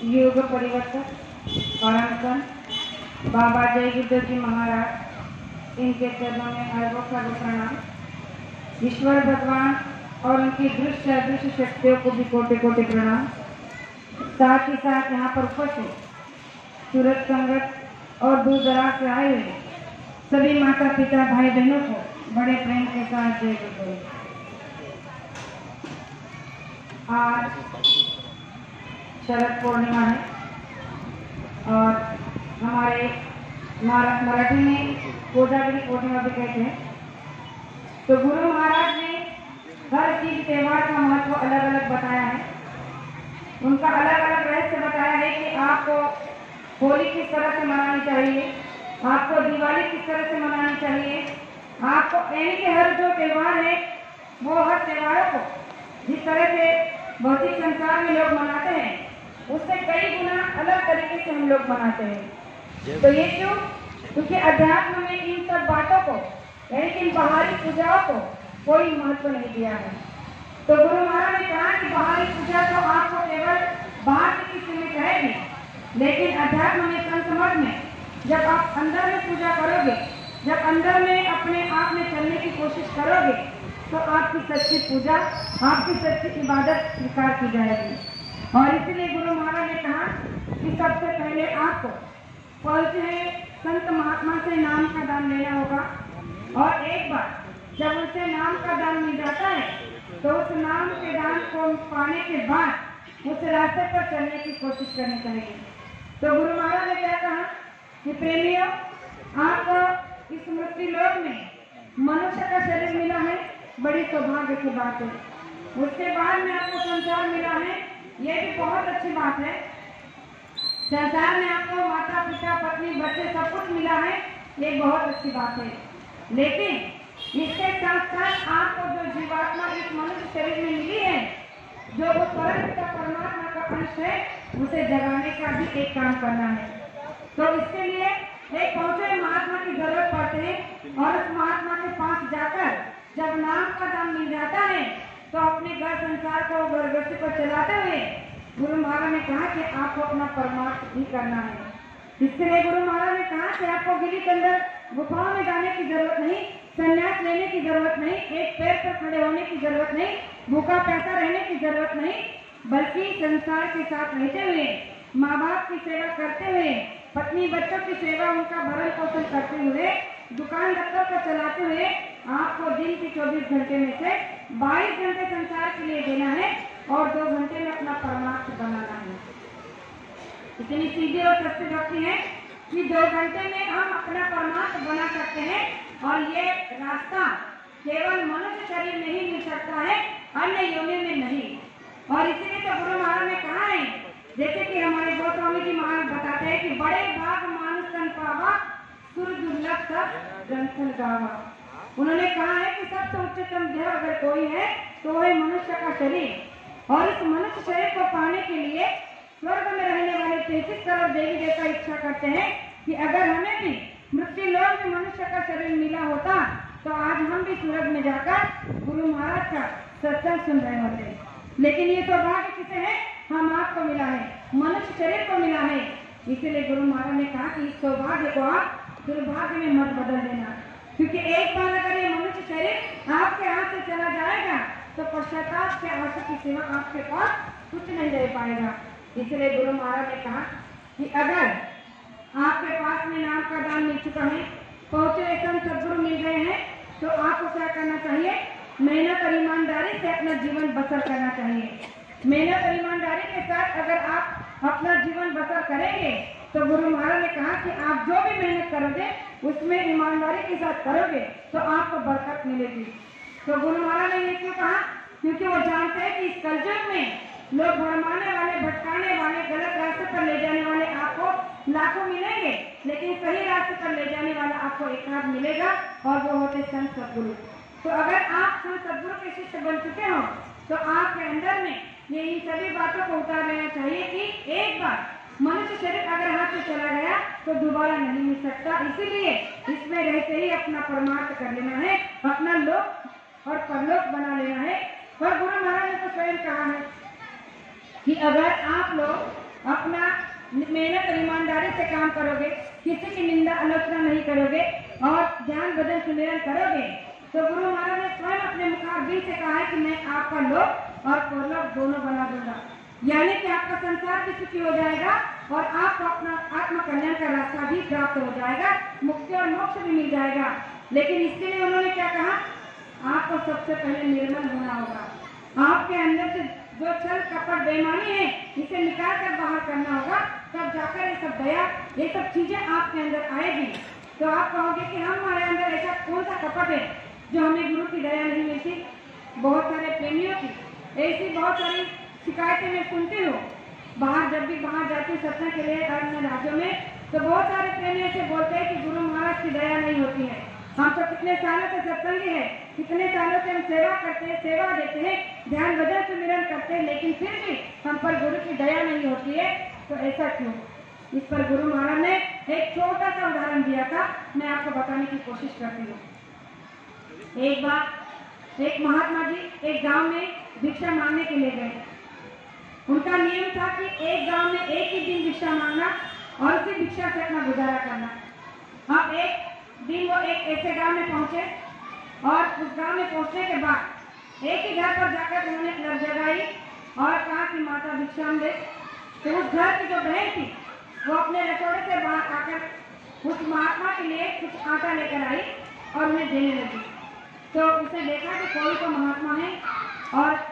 युग परिवर्तक और संत बाबा जय गुरुदेव जी महाराज, इनके चरणों में अरबों खरबों प्रणाम। ईश्वर भगवान और उनकी दृश्य अदृश्य शक्तियों को भी कोटि कोटि प्रणाम। साथ ही साथ यहाँ पर उपस्थित सूरत संगत और दूर दराज से आए हुए सभी माता पिता भाई बहनों को बड़े प्रेम के साथ जय गुरुदेव। आज शरद पूर्णिमा है और हमारे मराठी में कोजागिरी पूर्णिमा भी कहते हैं। तो गुरु महाराज ने हर चीज त्योहार का महत्व अलग अलग बताया है। उनका अलग अलग रहस्य बताया है कि आपको होली किस तरह से मनानी चाहिए, आपको दिवाली किस तरह से मनानी चाहिए, आपको यानी कि हर जो त्योहार है वो हर त्योहारों को जिस तरह से भौतिक संसार में लोग मनाते हैं उससे कई गुना अलग तरीके से हम लोग मनाते हैं। तो ये क्यों? क्योंकि अध्यात्म में इन सब बातों को यानी कि इन बाहरी पूजाओं को कोई महत्व नहीं दिया है। तो गुरु महाराज ने कहा कि बाहरी पूजा तो आपको केवल बाहर की सीमित रहेगी, लेकिन अध्यात्म में संत मत में जब आप अंदर में पूजा करोगे, जब अंदर में अपने आप में चलने की कोशिश करोगे तो आपकी सच्ची पूजा, आपकी सच्ची इबादत स्वीकार की जाएगी। और इसलिए गुरु महाराज ने कहा कि सबसे पहले आपको पहुंचे संत महात्मा से नाम का दान लेना होगा, और एक बार जब उनसे नाम का दान मिल जाता है तो उस नाम के दान को पाने के बाद उस रास्ते पर चलने की कोशिश करनी चाहिए। तो गुरु महाराज ने क्या कहा कि प्रेमियों, आपको इस मृत्यु लोक में मनुष्य का शरीर मिला है, बड़ी सौभाग्य की बात है। उसके बाद में आपको संसार मिला है, ये भी बहुत अच्छी बात है। संसार में आपको माता पिता पत्नी बच्चे सब कुछ मिला है, ये बहुत अच्छी बात है। लेकिन इसके साथ साथ आपको जो जीवात्मा इस मनुष्य शरीर में मिली है, जो वो परम पिता परमात्मा का अंश है, उसे जगाने का भी एक काम करना है। तो इसके लिए एक पहुंचे महात्मा की जरूरत पड़ती है, और उस महात्मा के पास जाकर जब नाम का दान मिल जाता है तो अपने घर संसार को घर गृहस्थी को चलाते हुए गुरु महाराज ने कहा कि आपको अपना परमार्थ भी करना है। इसलिए गुरु महाराज ने कहा कि आपको गिली के अंदर गुफाओं में जाने की जरूरत नहीं, संन्यास लेने की जरूरत नहीं, एक पैर पर खड़े होने की जरूरत नहीं, भूखा प्यासा रहने की जरूरत नहीं, बल्कि संसार के साथ रहते हुए, माँ बाप की सेवा करते हुए, पत्नी बच्चों की सेवा, उनका भरण पोषण करते हुए, दुकान दफ्तर को चलाते हुए आपको दिन के 24 घंटे में से 22 घंटे संसार के लिए देना है और 2 घंटे में अपना परमार्थ बनाना है। इतनी सीधी और सच्ची भक्ति है कि 2 घंटे में हम अपना परमार्थ बना सकते हैं, और ये रास्ता केवल मनुष्य शरीर में ही मिल सकता है, अन्य योनि में नहीं। और इसीलिए तो गुरु महाराज ने कहा है, जैसे कि हमारे गोस्वामी जी महाराज बताते हैं कि बड़े भाग मानुष तन पावा, सुर दुर्लभ सब ग्रंथन गावा। उन्होंने कहा है कि सबसे उच्चतम देह अगर कोई है तो वह मनुष्य का शरीर, और इस मनुष्य शरीर को पाने के लिए स्वर्ग में रहने वाले 33 करोड़ देवी देवता इच्छा करते हैं कि अगर हमें भी मृत्यु लोक में मनुष्य का शरीर मिला होता तो आज हम भी स्वर्ग में जाकर गुरु महाराज का सत्संग सुन रहे होते। लेकिन ये सौभाग्य किसे है? हम आपको मिला है, मनुष्य शरीर को मिला है। इसीलिए गुरु महाराज ने कहा कि इस सौभाग्य को आप दुर्भाग्य में मत बदल देना, क्योंकि एक बार अगर ये मनुष्य शरीर आपके हाथ से चला जाएगा तो पश्चाताप के आंसू की सिवा आपके पास कुछ नहीं रह पाएगा। इसलिए गुरु महाराज ने कहा कि अगर आपके पास में नाम का दान मिल चुका है, पहुंचे संत सद्गुरु मिल गए हैं, तो आपको क्या करना चाहिए? मेहनत और ईमानदारी से अपना जीवन बसर करना चाहिए। मेहनत और ईमानदारी के साथ अगर आप अपना जीवन बसर करेंगे तो गुरु महाराज ने कहा कि आप जो भी मेहनत करोगे उसमें ईमानदारी के साथ करोगे तो आपको बरकत मिलेगी। तो गुरु महाराज ने ये क्यों कहा? क्योंकि वो जानते हैं कि इस कलयुग में लोग भरमाने वाले, भटकाने वाले, गलत रास्ते पर ले जाने वाले आपको लाखों मिलेंगे, लेकिन सही रास्ते पर ले जाने वाला आपको एक आध मिलेगा, और वो होते संत सद्गुरु। तो अगर आप संत सद्गुरु के शिष्य बन चुके हो तो आपके अंदर में ये इन सभी बातों को उतार लेना चाहिए कि एक बार मनुष्य शरीर अगर हाथ से चला गया तो दोबारा नहीं मिल सकता। इसीलिए इसमें रहते ही अपना परमार्थ कर लेना है, अपना लोक और परलोक बना लेना है। और गुरु महाराज ने तो स्वयं कहा है कि अगर आप लोग अपना मेहनत और ईमानदारी से काम करोगे, किसी की निंदा आलोचना नहीं करोगे और ध्यान भजन सुमिरन करोगे, तो गुरु महाराज ने स्वयं अपने मुखारबिंद से कहा है कि मैं आपका लोक और परलोक दोनों बना दूंगा। यानी कि आपका संसार भी सुखी हो जाएगा और आपको अपना आत्म कल्याण का रास्ता भी प्राप्त हो जाएगा, मुक्ति और मोक्ष भी मिल जाएगा। लेकिन इसके लिए उन्होंने क्या कहा, आपको सबसे पहले निर्मल होना होगा। आपके अंदर से जो छल कपट बेईमानी है इसे निकाल कर बाहर करना होगा, तब जाकर ये सब दया, ये सब चीजें आपके अंदर आएगी। तो आप कहोगे कि हमारे अंदर ऐसा कौन सा कपट है जो हमें गुरु की दया नहीं मिलती। बहुत सारे प्रेमियों की ऐसी बहुत सारी शिकायतें मैं सुनती हूँ। जब भी बाहर जाती हूँ सत्संग के लिए अन्य राज्यों में, तो बहुत सारे प्रेमी ऐसे बोलते हैं कि गुरु महाराज की दया नहीं होती है। हम तो कितने सालों से सत्संगी है, कितने सालों से हम सेवा करते हैं, सेवा देते हैं, ध्यान भजन सुमिरन करते हैं, लेकिन फिर भी हम पर गुरु की दया नहीं होती है। तो ऐसा क्यों? इस पर गुरु महाराज ने एक छोटा सा उदाहरण दिया था, मैं आपको बताने की कोशिश करती हूँ। एक बार एक महात्मा जी एक गांव में भिक्षा मांगने के लिए गए। उनका नियम था कि एक गांव में एक ही दिन भिक्षा मांगना और उसी भिक्षा से अपना गुजारा करना। अब एक दिन वो एक ऐसे गांव में पहुंचे और उस गांव में पहुंचने के बाद एक ही घर पर जाकर उन्होंने क्लब जगाई और कहा कि माता भिक्षा दे। तो उस घर की जो बहन थी वो अपने रसोड़े से बाहर आकर उस महात्मा के लिए कुछ आटा लेकर आई और उन्हें देने लगी। तो उसने देखा कि कोई तो महात्मा है और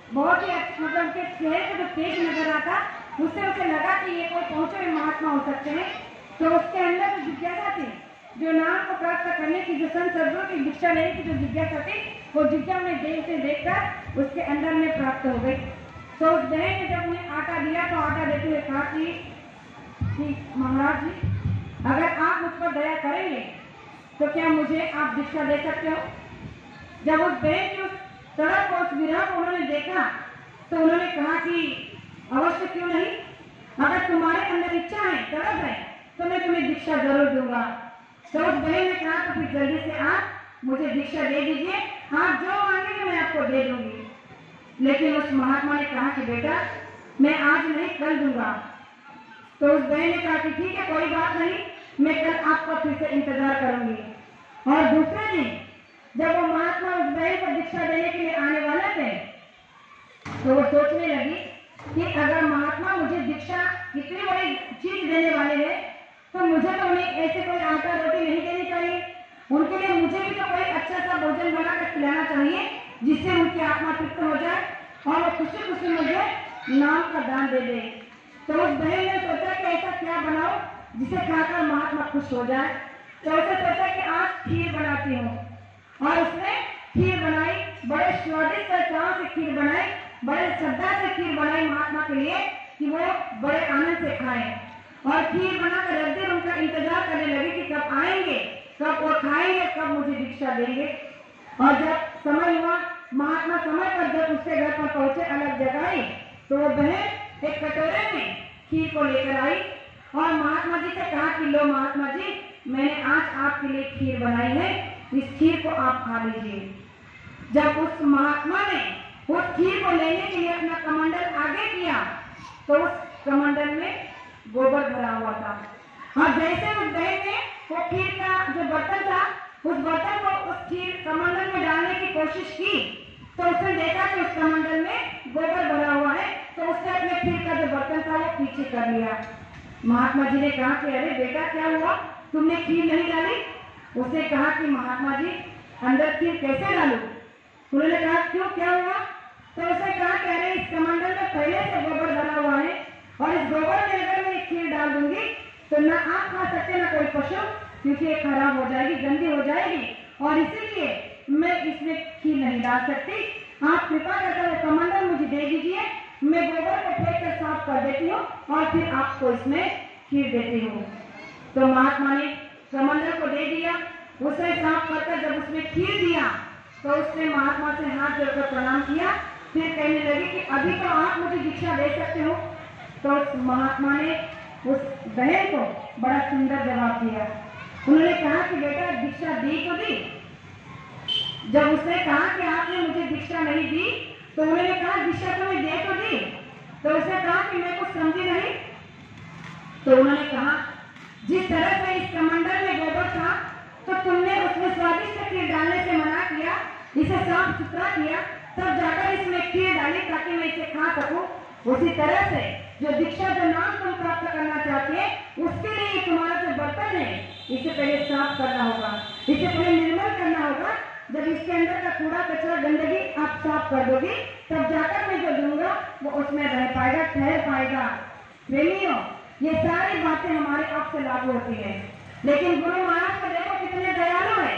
बहुत ही मतलब उनके चेहरे पर जो तेज नजर आता, उससे उसे लगा कि ये कोई पहुंचे हुए महात्मा हो सकते हैं। तो उसके अंदर जो जिज्ञासा थी, जो नाम को प्राप्त करने की, जो संत सदगुरु की भिक्षा लेने की जो जिज्ञासा थी, वो जिज्ञासा उन्हें देख से देखकर उसके अंदर में प्राप्त हो गई। तो उस बहन ने जब उन्हें आटा दिया तो आटा देते हुए कहा कि महाराज जी, अगर आप मुझ पर दया करेंगे तो क्या मुझे आप भिक्षा दे सकते हो? जब उस बहन की उस तड़प और उस विरह को उन्होंने देखा तो उन्होंने कहा कि अवश्य क्यों नहीं, अगर तुम्हारे अंदर इच्छा है, तड़प है, तो मैं तुम्हें दीक्षा जरूर दूंगा। तो उस बहन ने कहा तो फिर जल्दी से आप मुझे दीक्षा दे दीजिए, आप जो मांगेंगे मैं आपको दे दूंगी। लेकिन उस महात्मा ने कहा कि बेटा मैं आज नहीं कल दूंगा। तो उस बहन ने कहा कि ठीक है कोई बात नहीं, मैं कल आपका फिर से इंतजार करूंगी। और दूसरे दिन जब वो महात्मा उस बहन को दीक्षा देने के लिए आने वाले थे तो वो सोचने लगी कि अगर महात्मा मुझे दीक्षा इतनी बड़ी चीज देने वाले हैं तो मुझे तो उन्हें ऐसे कोई आटा रोटी नहीं देनी चाहिए, उनके लिए मुझे भी तो कोई अच्छा सा भोजन बनाकर खिलाना चाहिए जिससे उनकी आत्मा तृप्त हो जाए और वो खुशी खुशी मुझे नाम का दान दे दे। तो उस बहन ने सोचा कि ऐसा क्या बनाओ जिसे खाकर महात्मा खुश हो जाए। तो उसे सोचा कि आज खीर बनाती हूँ और उसने खीर बनाई, बड़े स्वादिष्ट चाव से खीर बनाई, बड़े श्रद्धा से खीर बनाई महात्मा के लिए कि वो बड़े आनंद से खाएं। और खीर बनाकर रख देर उनका इंतजार करने लगी कि कब आएंगे, कब वो खाएंगे, कब मुझे दीक्षा देंगे। और जब समय हुआ, महात्मा समय पर जब उसके घर पर पहुंचे अलग जगह, तो वो बहन एक कटोरे में खीर को लेकर आई और महात्मा जी से कहा कि लो महात्मा जी, मैंने आज आपके लिए खीर बनाई है, इस खीर को आप खा लीजिए। जब उस महात्मा ने उस खीर को लेने के लिए अपना कमंडल आगे किया तो उस कमंडल में गोबर भरा हुआ था। और जैसे उस बहन ने वो खीर का जो बर्तन था, उस बर्तन को उस खीर कमंडल में डालने की कोशिश की तो उसने देखा कि उस कमंडल में गोबर भरा हुआ है, तो उसने अपने खीर का जो बर्तन था वो पीछे कर लिया। महात्मा जी ने कहा कि अरे बेटा क्या हुआ, तुमने खीर नहीं डाली? उसने कहा कि महात्मा जी अंदर खीर कैसे डालूं? उन्होंने कहा क्यों, क्या हुआ? तो उसने कहा कि अरे इस कमंडल में पहले से गोबर भरा हुआ है और इस गोबर में अगर मैं खीर डाल दूंगी तो ना आप खा सकते ना कोई पशु, क्योंकि ये खराब हो जाएगी, गंदी हो जाएगी, और इसीलिए मैं इसमें खीर नहीं डाल सकती। आप कृपा करके वो कमंडल मुझे दे दीजिए, मैं गोबर को फेंक कर साफ कर देती हूँ और फिर आपको इसमें खीर देती हूँ। तो महात्मा ने कमंडल को दे दिया, उसे साफ करकर जब उसमें खीर दिया तो उसने महात्मा से हाथ जोड़कर प्रणाम किया, फिर कहने लगी कि अभी तो आप मुझे दीक्षा दे सकते हो। तो उस महात्मा ने उस बहन को बड़ा सुंदर जवाब दिया। उन्होंने कहा कि बेटा दीक्षा दी तो दी। जब उसने कहा कि आपने मुझे दीक्षा नहीं दी तो उन्होंने कहा दीक्षा तो मैं दे तो दी, तो उसने कहा कि मैं कुछ समझी नहीं। तो उन्होंने कहा जिस तरह से इस कमंडल में गोबर था तो तुमने उसमें स्वादिष्ट खीर डालने से मना किया, इसे साफ सुथरा किया, तब जाकर इसमें खीर डाली ताकि मैं इसे खा सकूं। उसी तरह से जो दीक्षा जो नाम तुम प्राप्त करना चाहते हैं उसके लिए तुम्हारा जो बर्तन है इसे पहले साफ करना होगा, इसे पहले निर्मल करना होगा। जब इसके अंदर का कूड़ा कचरा गंदगी आप साफ कर दोगे तब जाकर मैं जो दूंगा वो उसमें रह पाएगा, ठहर पाएगा। प्रेमियों, ये सारी बातें हमारे आप से लागू होती है, लेकिन गुरु महाराज को देखो कितने दयालु है।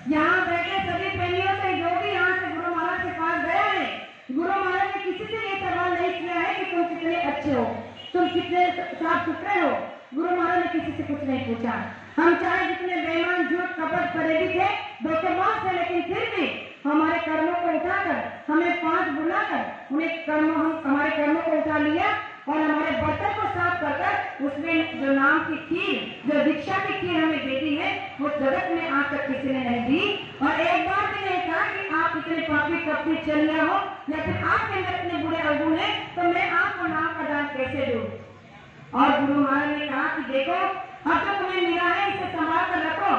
यहाँ बैठे सभी प्रेमियों से जो भी यहाँ से गुरु महाराज के पास गया है, गुरु महाराज ने किसी से ये सवाल नहीं किया है कि तुम कितने अच्छे हो, तुम कितने साफ सुथरे हो। गुरु महाराज ने किसी से कुछ नहीं पूछा। हम चाहे जितने बेईमान, झूठ, कपट, फरेबी थे, धोखेबाज थे, लेकिन फिर भी हमारे कर्मों को उठाकर, हमें पांच बुलाकर उन्हें हमारे कर्मों को उठा लिया और हमारे बर्तन को साफ कर उसमें जो नाम की खीर, जो दीक्षा की खीर हमें दे दी है, वो जगत में आज तक किसी ने नहीं दी। और एक बार भी नहीं कहा कि आप इतने पापी कपटी चलिया हो या फिर आपके अंदर इतने बुरे अवगुण है तो मैं आपको नाम का दान कैसे दूं। और गुरु महाराज ने कहा कि देखो अब तो तुम्हें मिला है, इसे संभाल कर रखो।